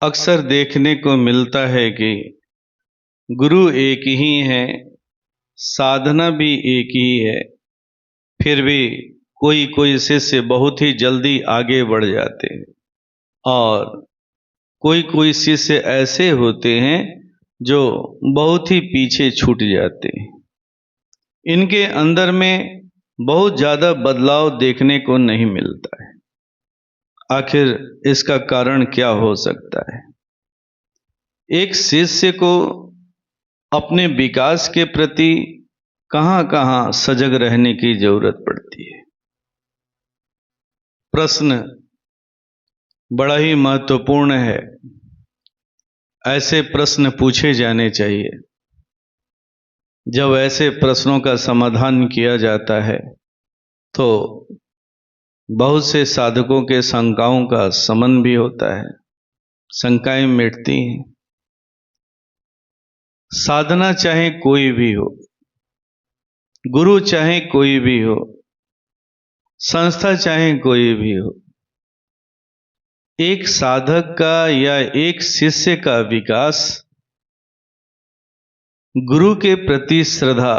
अक्सर देखने को मिलता है कि गुरु एक ही है, साधना भी एक ही है। फिर भी कोई कोई शिष्य बहुत ही जल्दी आगे बढ़ जाते हैं और कोई कोई शिष्य ऐसे होते हैं जो बहुत ही पीछे छूट जाते हैं। इनके अंदर में बहुत ज़्यादा बदलाव देखने को नहीं मिलता है। आखिर इसका कारण क्या हो सकता है? एक शिष्य को अपने विकास के प्रति कहाँ कहाँ सजग रहने की जरूरत पड़ती है। प्रश्न बड़ा ही महत्वपूर्ण है। ऐसे प्रश्न पूछे जाने चाहिए। जब ऐसे प्रश्नों का समाधान किया जाता है तो बहुत से साधकों के शंकाओं का शमन भी होता है, शंकाएं मिटती हैं। साधना चाहे कोई भी हो, गुरु चाहे कोई भी हो, संस्था चाहे कोई भी हो, एक साधक का या एक शिष्य का विकास गुरु के प्रति श्रद्धा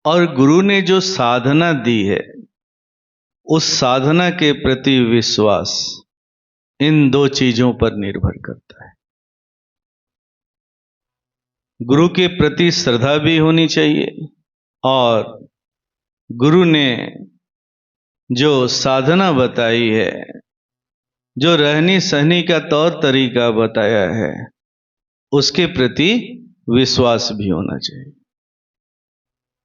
और गुरु ने जो साधना दी है उस साधना के प्रति विश्वास, इन दो चीजों पर निर्भर करता है। गुरु के प्रति श्रद्धा भी होनी चाहिए और गुरु ने जो साधना बताई है, जो रहनी सहनी का तौर तरीका बताया है, उसके प्रति विश्वास भी होना चाहिए।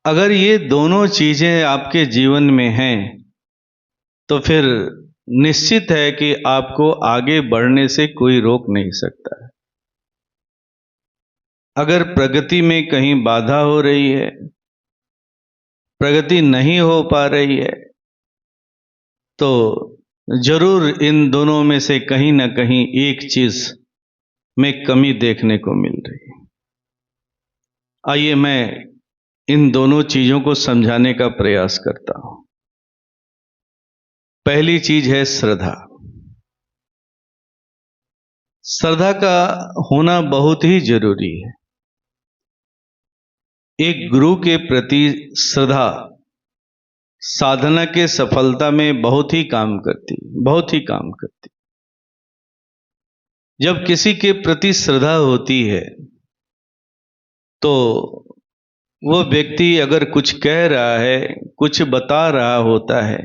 अगर ये दोनों चीजें आपके जीवन में हैं तो फिर निश्चित है कि आपको आगे बढ़ने से कोई रोक नहीं सकता है। अगर प्रगति में कहीं बाधा हो रही है, प्रगति नहीं हो पा रही है, तो जरूर इन दोनों में से कहीं ना कहीं एक चीज में कमी देखने को मिल रही है। आइए मैं इन दोनों चीजों को समझाने का प्रयास करता हूं। पहली चीज है श्रद्धा। श्रद्धा का होना बहुत ही जरूरी है। एक गुरु के प्रति श्रद्धा साधना के सफलता में बहुत ही काम करती, बहुत ही काम करती। जब किसी के प्रति श्रद्धा होती है तो वो व्यक्ति अगर कुछ कह रहा है, कुछ बता रहा होता है,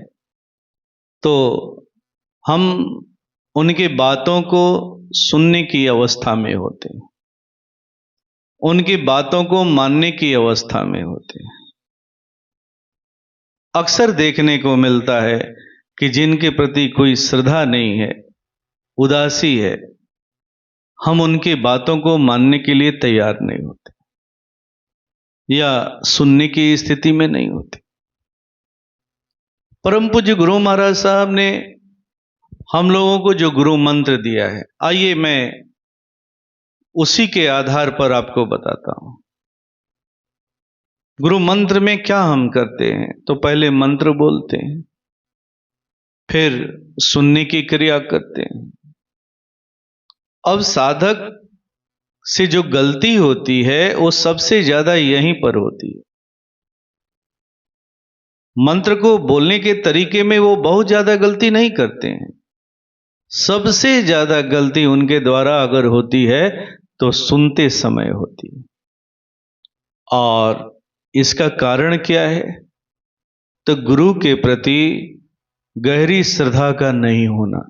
तो हम उनकी बातों को सुनने की अवस्था में होते हैं, उनकी बातों को मानने की अवस्था में होते हैं। अक्सर देखने को मिलता है कि जिनके प्रति कोई श्रद्धा नहीं है, उदासी है, हम उनकी बातों को मानने के लिए तैयार नहीं होते या सुनने की स्थिति में नहीं होते। परम पूज्य गुरु महाराज साहब ने हम लोगों को जो गुरु मंत्र दिया है, आइए मैं उसी के आधार पर आपको बताता हूं। गुरु मंत्र में क्या हम करते हैं? तो पहले मंत्र बोलते हैं, फिर सुनने की क्रिया करते हैं। अब साधक से जो गलती होती है वो सबसे ज्यादा यहीं पर होती है। मंत्र को बोलने के तरीके में वो बहुत ज्यादा गलती नहीं करते हैं। सबसे ज्यादा गलती उनके द्वारा अगर होती है तो सुनते समय होती है। और इसका कारण क्या है? तो गुरु के प्रति गहरी श्रद्धा का नहीं होना,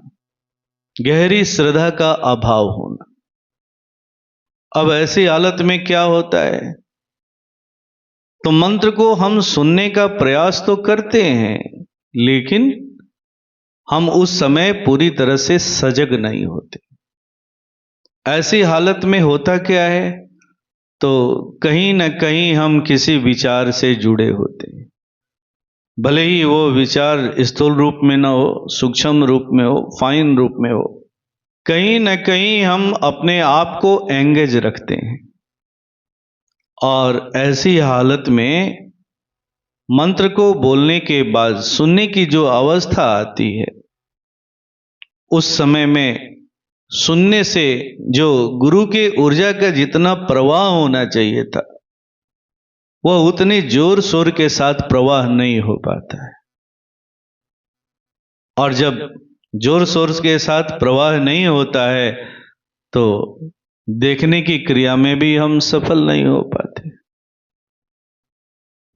गहरी श्रद्धा का अभाव होना। अब ऐसी हालत में क्या होता है? तो मंत्र को हम सुनने का प्रयास तो करते हैं, लेकिन हम उस समय पूरी तरह से सजग नहीं होते। ऐसी हालत में होता क्या है? तो कहीं ना कहीं हम किसी विचार से जुड़े होते हैं, भले ही वो विचार स्थूल रूप में ना हो, सूक्ष्म रूप में हो, फाइन रूप में हो, कहीं ना कहीं हम अपने आप को एंगेज रखते हैं। और ऐसी हालत में मंत्र को बोलने के बाद सुनने की जो अवस्था आती है, उस समय में सुनने से जो गुरु के ऊर्जा का जितना प्रवाह होना चाहिए था वह उतने जोर शोर के साथ प्रवाह नहीं हो पाता है। और जब जोर शोर के साथ प्रवाह नहीं होता है तो देखने की क्रिया में भी हम सफल नहीं हो पाते।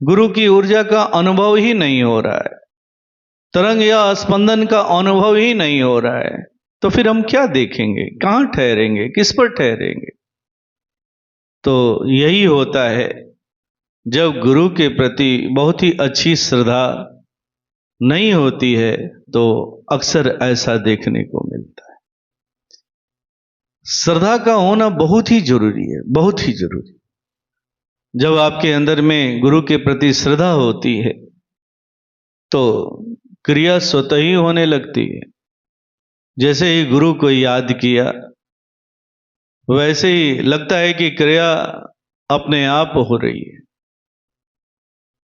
गुरु की ऊर्जा का अनुभव ही नहीं हो रहा है, तरंग या स्पंदन का अनुभव ही नहीं हो रहा है, तो फिर हम क्या देखेंगे, कहां ठहरेंगे, किस पर ठहरेंगे? तो यही होता है जब गुरु के प्रति बहुत ही अच्छी श्रद्धा नहीं होती है तो अक्सर ऐसा देखने को मिलता है। श्रद्धा का होना बहुत ही जरूरी है, बहुत ही जरूरी। जब आपके अंदर में गुरु के प्रति श्रद्धा होती है तो क्रिया स्वतः ही होने लगती है। जैसे ही गुरु को याद किया वैसे ही लगता है कि क्रिया अपने आप हो रही है।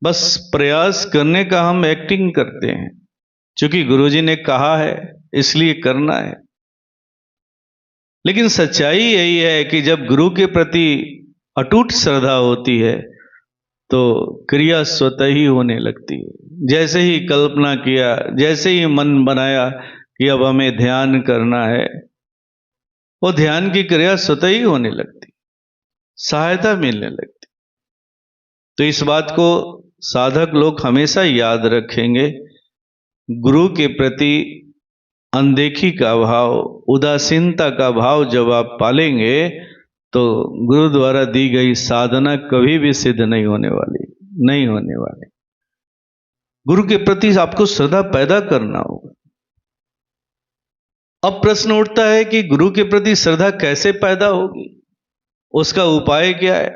बस प्रयास करने का हम एक्टिंग करते हैं, क्योंकि गुरुजी ने कहा है इसलिए करना है। लेकिन सच्चाई यही है कि जब गुरु के प्रति अटूट श्रद्धा होती है तो क्रिया स्वतः ही होने लगती है। जैसे ही कल्पना किया, जैसे ही मन बनाया कि अब हमें ध्यान करना है, वो ध्यान की क्रिया स्वतः ही होने लगती, सहायता मिलने लगती। तो इस बात को साधक लोग हमेशा याद रखेंगे। गुरु के प्रति अनदेखी का भाव, उदासीनता का भाव जब आप पालेंगे तो गुरु द्वारा दी गई साधना कभी भी सिद्ध नहीं होने वाली, नहीं होने वाली। गुरु के प्रति आपको श्रद्धा पैदा करना होगा। अब प्रश्न उठता है कि गुरु के प्रति श्रद्धा कैसे पैदा होगी, उसका उपाय क्या है?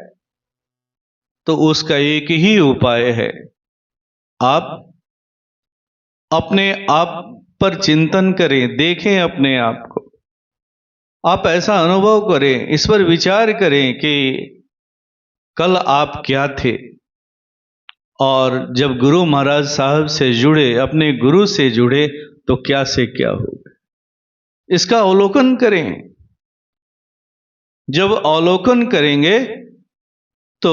तो उसका एक ही उपाय है, आप अपने आप पर चिंतन करें, देखें अपने आप को। आप ऐसा अनुभव करें, इस पर विचार करें कि कल आप क्या थे, और जब गुरु महाराज साहब से जुड़े, अपने गुरु से जुड़े, तो क्या से क्या हो गए, इसका अवलोकन करें। जब अवलोकन करेंगे तो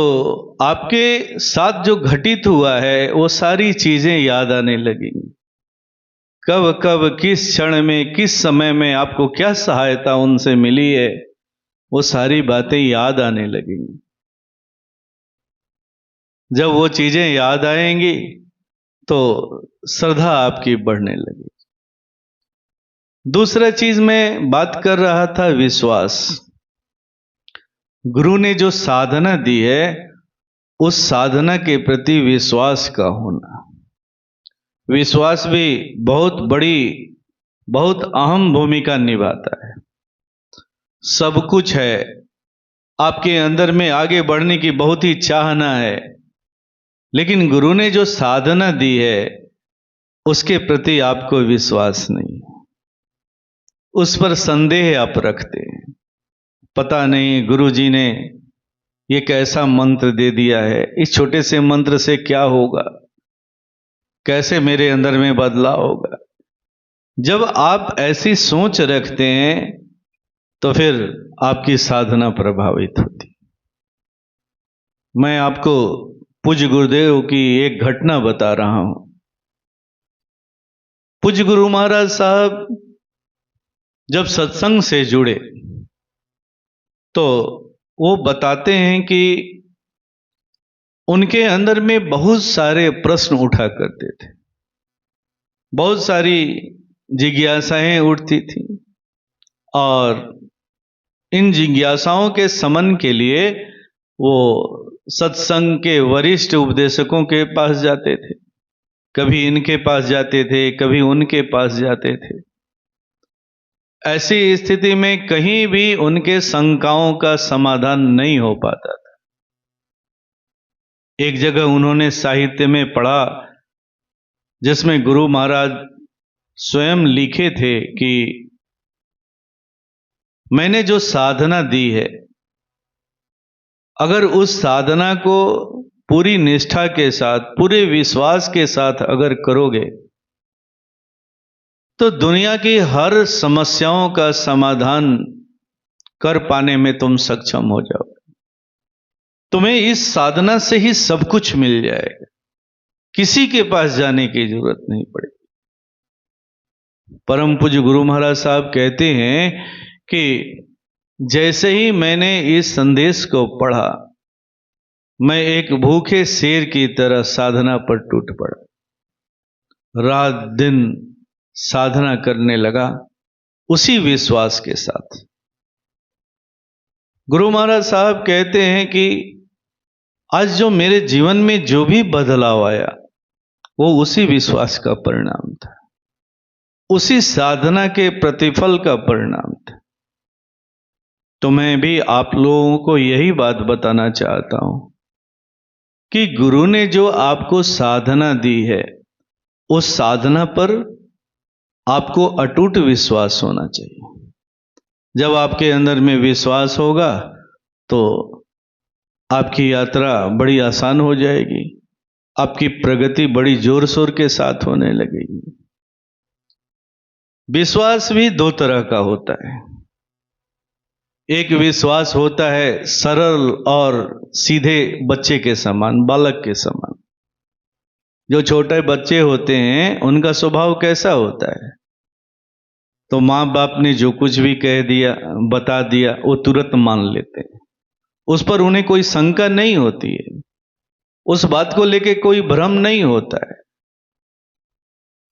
आपके साथ जो घटित हुआ है वो सारी चीजें याद आने लगेंगी। कब कब, किस क्षण में, किस समय में आपको क्या सहायता उनसे मिली है, वो सारी बातें याद आने लगेंगी। जब वो चीजें याद आएंगी तो श्रद्धा आपकी बढ़ने लगेगी। दूसरा चीज मैं बात कर रहा था, विश्वास। गुरु ने जो साधना दी है उस साधना के प्रति विश्वास का होना। विश्वास भी बहुत बड़ी, बहुत अहम भूमिका निभाता है। सब कुछ है, आपके अंदर में आगे बढ़ने की बहुत ही चाहना है, लेकिन गुरु ने जो साधना दी है उसके प्रति आपको विश्वास नहीं, उस पर संदेह आप रखते हैं। पता नहीं गुरु जी ने ये कैसा मंत्र दे दिया है, इस छोटे से मंत्र से क्या होगा, कैसे मेरे अंदर में बदलाव होगा। जब आप ऐसी सोच रखते हैं तो फिर आपकी साधना प्रभावित होती। मैं आपको पूज्य गुरुदेव की एक घटना बता रहा हूं। पूज्य गुरु महाराज साहब जब सत्संग से जुड़े तो वो बताते हैं कि उनके अंदर में बहुत सारे प्रश्न उठा करते थे, बहुत सारी जिज्ञासाएं उठती थी, और इन जिज्ञासाओं के शमन के लिए वो सत्संग के वरिष्ठ उपदेशकों के पास जाते थे। कभी इनके पास जाते थे, कभी उनके पास जाते थे। ऐसी स्थिति में कहीं भी उनके शंकाओं का समाधान नहीं हो पाता था। एक जगह उन्होंने साहित्य में पढ़ा जिसमें गुरु महाराज स्वयं लिखे थे कि मैंने जो साधना दी है, अगर उस साधना को पूरी निष्ठा के साथ, पूरे विश्वास के साथ अगर करोगे तो दुनिया की हर समस्याओं का समाधान कर पाने में तुम सक्षम हो जाओगे। तुम्हें इस साधना से ही सब कुछ मिल जाएगा, किसी के पास जाने की जरूरत नहीं पड़ेगी। परम पूज्य गुरु महाराज साहब कहते हैं कि जैसे ही मैंने इस संदेश को पढ़ा, मैं एक भूखे शेर की तरह साधना पर टूट पड़ा। रात दिन साधना करने लगा उसी विश्वास के साथ। गुरु महाराज साहब कहते हैं कि आज जो मेरे जीवन में जो भी बदलाव आया वो उसी विश्वास का परिणाम था, उसी साधना के प्रतिफल का परिणाम था। तो मैं भी आप लोगों को यही बात बताना चाहता हूं कि गुरु ने जो आपको साधना दी है, उस साधना पर आपको अटूट विश्वास होना चाहिए। जब आपके अंदर में विश्वास होगा तो आपकी यात्रा बड़ी आसान हो जाएगी, आपकी प्रगति बड़ी जोर शोर के साथ होने लगेगी। विश्वास भी दो तरह का होता है। एक विश्वास होता है सरल और सीधे बच्चे के समान, बालक के समान। जो छोटे बच्चे होते हैं उनका स्वभाव कैसा होता है? तो माँ बाप ने जो कुछ भी कह दिया, बता दिया, वो तुरंत मान लेते हैं। उस पर उन्हें कोई शंका नहीं होती है, उस बात को लेके कोई भ्रम नहीं होता है।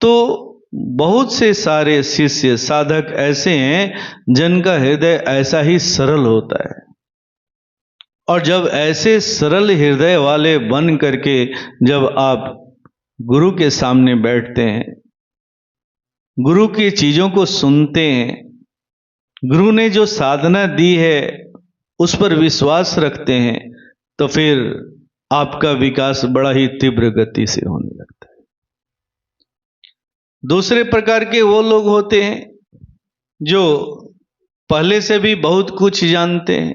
तो बहुत से सारे शिष्य साधक ऐसे हैं जिनका हृदय ऐसा ही सरल होता है। और जब ऐसे सरल हृदय वाले बन करके जब आप गुरु के सामने बैठते हैं, गुरु की चीजों को सुनते हैं, गुरु ने जो साधना दी है उस पर विश्वास रखते हैं, तो फिर आपका विकास बड़ा ही तीव्र गति से होने लगता है। दूसरे प्रकार के वो लोग होते हैं जो पहले से भी बहुत कुछ जानते हैं,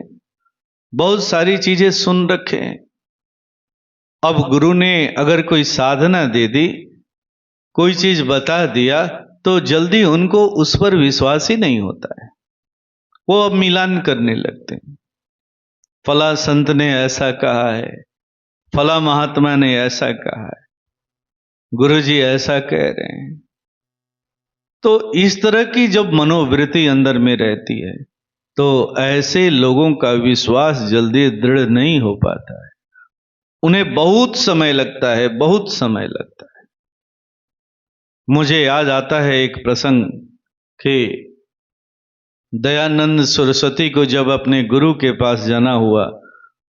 बहुत सारी चीजें सुन रखे हैं। अब गुरु ने अगर कोई साधना दे दी, कोई चीज बता दिया, तो जल्दी उनको उस पर विश्वास ही नहीं होता है। वो अब मिलान करने लगते हैं, फला संत ने ऐसा कहा है, फला महात्मा ने ऐसा कहा है, गुरुजी ऐसा कह रहे हैं। तो इस तरह की जब मनोवृत्ति अंदर में रहती है तो ऐसे लोगों का विश्वास जल्दी दृढ़ नहीं हो पाता है। उन्हें बहुत समय लगता है, बहुत समय लगता है। मुझे याद आता है एक प्रसंग कि दयानंद सरस्वती को जब अपने गुरु के पास जाना हुआ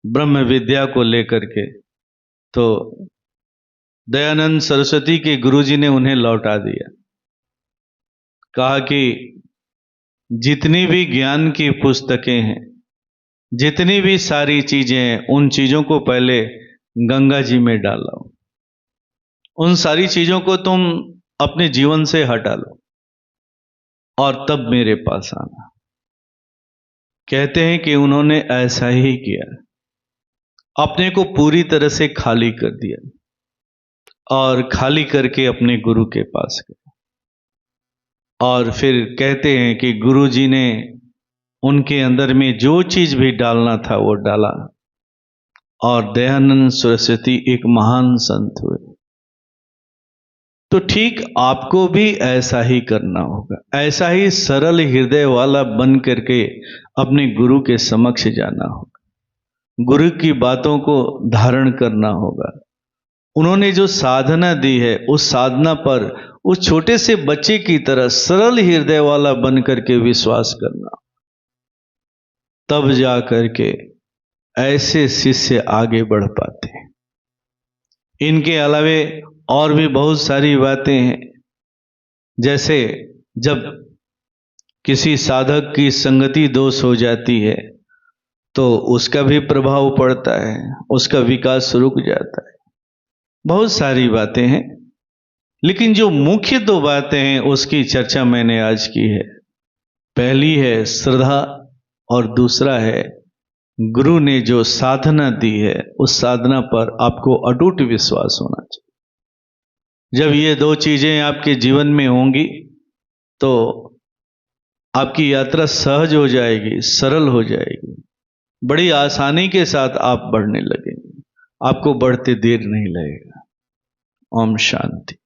ब्रह्म विद्या को लेकर के, तो दयानंद सरस्वती के गुरुजी ने उन्हें लौटा दिया। कहा कि जितनी भी ज्ञान की पुस्तकें हैं, जितनी भी सारी चीजें हैं, उन चीजों को पहले गंगा जी में डालो, उन सारी चीजों को तुम अपने जीवन से हटा लो और तब मेरे पास आना। कहते हैं कि उन्होंने ऐसा ही किया, अपने को पूरी तरह से खाली कर दिया और खाली करके अपने गुरु के पास गए। और फिर कहते हैं कि गुरु जी ने उनके अंदर में जो चीज भी डालना था वो डाला और दयानंद सरस्वती एक महान संत हुए। तो ठीक आपको भी ऐसा ही करना होगा, ऐसा ही सरल हृदय वाला बन करके अपने गुरु के समक्ष जाना होगा, गुरु की बातों को धारण करना होगा। उन्होंने जो साधना दी है उस साधना पर उस छोटे से बच्चे की तरह सरल हृदय वाला बन करके विश्वास करना, तब जा करके ऐसे शिष्य आगे बढ़ पाते हैं। इनके अलावे और भी बहुत सारी बातें हैं, जैसे जब किसी साधक की संगति दोष हो जाती है तो उसका भी प्रभाव पड़ता है, उसका विकास रुक जाता है। बहुत सारी बातें हैं, लेकिन जो मुख्य दो बातें हैं उसकी चर्चा मैंने आज की है। पहली है श्रद्धा और दूसरा है गुरु ने जो साधना दी है उस साधना पर आपको अटूट विश्वास होना चाहिए। जब ये दो चीजें आपके जीवन में होंगी तो आपकी यात्रा सहज हो जाएगी, सरल हो जाएगी, बड़ी आसानी के साथ आप बढ़ने लगेंगे, आपको बढ़ते देर नहीं लगेगा। ओम शांति।